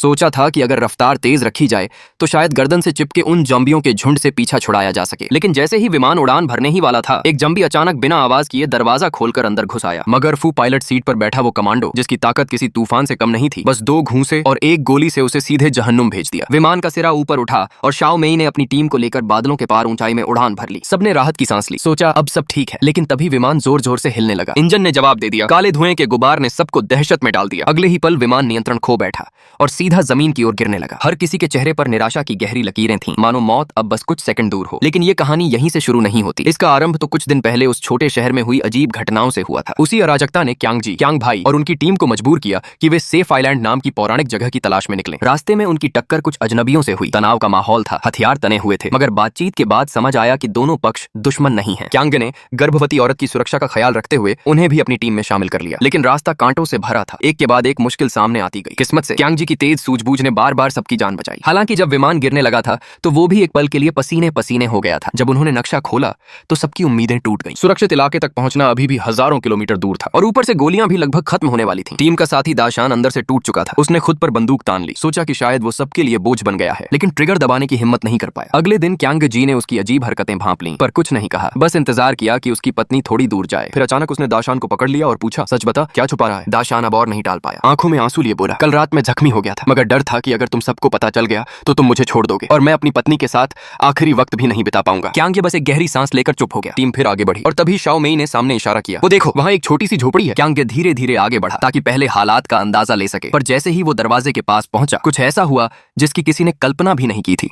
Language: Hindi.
सोचा था कि अगर रफ्तार तेज रखी जाए तो शायद गर्दन से चिपके उन जॉम्बियों के झुंड से पीछा छुड़ाया जा सके। लेकिन जैसे ही विमान उड़ान भरने ही वाला था, एक जंबी अचानक बिना आवाज किए दरवाजा खोलकर अंदर घुस आया। मगर फू पायलट सीट पर बैठा वो कमांडो, जिसकी ताकत किसी तूफान से कम नहीं थी, बस 2 घूंसे और 1 गोली से उसे सीधे जहन्नुम भेज दिया। विमान का सिरा ऊपर उठा और शाओ मेई ने अपनी टीम को लेकर बादलों के पार ऊंचाई में उड़ान भर ली। सबने राहत की सांस ली, सोचा अब सब ठीक है। लेकिन तभी विमान जोर जोर से हिलने लगा। इंजन ने जवाब दे दिया। काले धुएं के गुबार ने सबको दहशत में डाल दिया। अगले ही पल विमान नियंत्रण खो बैठा और सीधा जमीन की ओर गिरने लगा। हर किसी के चेहरे पर निराशा की गहरी लकीरें थीं, मानो मौत अब बस कुछ सेकंड दूर हो। लेकिन ये कहानी यहीं से शुरू नहीं होती। इसका आरंभ तो कुछ दिन पहले उस छोटे शहर में हुई अजीब घटनाओं से हुआ था। उसी अराजकता ने क्यांग भाई और उनकी टीम को मजबूर किया कि वे सेफ आइलैंड नाम की पौराणिक जगह की तलाश में निकलें। रास्ते में उनकी टक्कर कुछ अजनबियों से हुई। तनाव का माहौल था, हथियार तने हुए थे, मगर बातचीत के बाद समझ आया कि दोनों पक्ष दुश्मन नहीं हैं। क्यांग ने गर्भवती औरत की सुरक्षा का ख्याल रखते हुए उन्हें भी अपनी टीम में शामिल कर लिया। लेकिन रास्ता कांटों से भरा था। एक के बाद एक मुश्किल सामने आती गई। किस्मत से क्यांग जी की तेज सूझबूझ ने बार बार सबकी जान बचाई। हालांकि जब विमान गिरने लगा था तो वो भी एक पल के लिए पसीने पसीने हो गया था। जब उन्होंने नक्शा खोला तो सबकी उम्मीदें टूट गईं। सुरक्षित इलाके तक पहुंचना अभी भी हजारों किलोमीटर दूर था और ऊपर से गोलियां भी लगभग खत्म होने वाली थीं। टीम का साथी दाशान अंदर से टूट चुका था। उसने खुद पर बंदूक तान ली। सोचा कि शायद वो सबके लिए बोझ बन गया है, लेकिन ट्रिगर दबाने की हिम्मत नहीं कर पाया। अगले दिन क्यांग जी ने उसकी अजीब हरकतें भांप लीं, पर कुछ नहीं कहा। बस इंतजार किया कि उसकी पत्नी थोड़ी दूर जाए। फिर अचानक उसने दाशान को पकड़ लिया और पूछा, सच बता, क्या छुपा रहा है? दाशान अब और नहीं टाल पाया। आंखों में आंसू लिए बोला, कल रात मैं जख्मी हो गया था, मगर डर था कि अगर तुम सबको पता चल गया तो तुम मुझे छोड़ दोगे और मैं अपनी पत्नी के साथ आखिरी वक्त भी नहीं बिता पाऊंगा। क्यांग बस एक गहरी सांस लेकर चुप हो गया। टीम फिर आगे बढ़ी और तभी शाओ मेई ने सामने इशारा किया। वो देखो, वहां एक छोटी सी झोपड़ी है। क्यांग धीरे धीरे आगे बढ़ा ताकि पहले हालात का अंदाजा ले सके, पर जैसे ही वो दरवाजे के पास पहुंचा, कुछ ऐसा हुआ जिसकी किसी ने कल्पना भी नहीं की थी।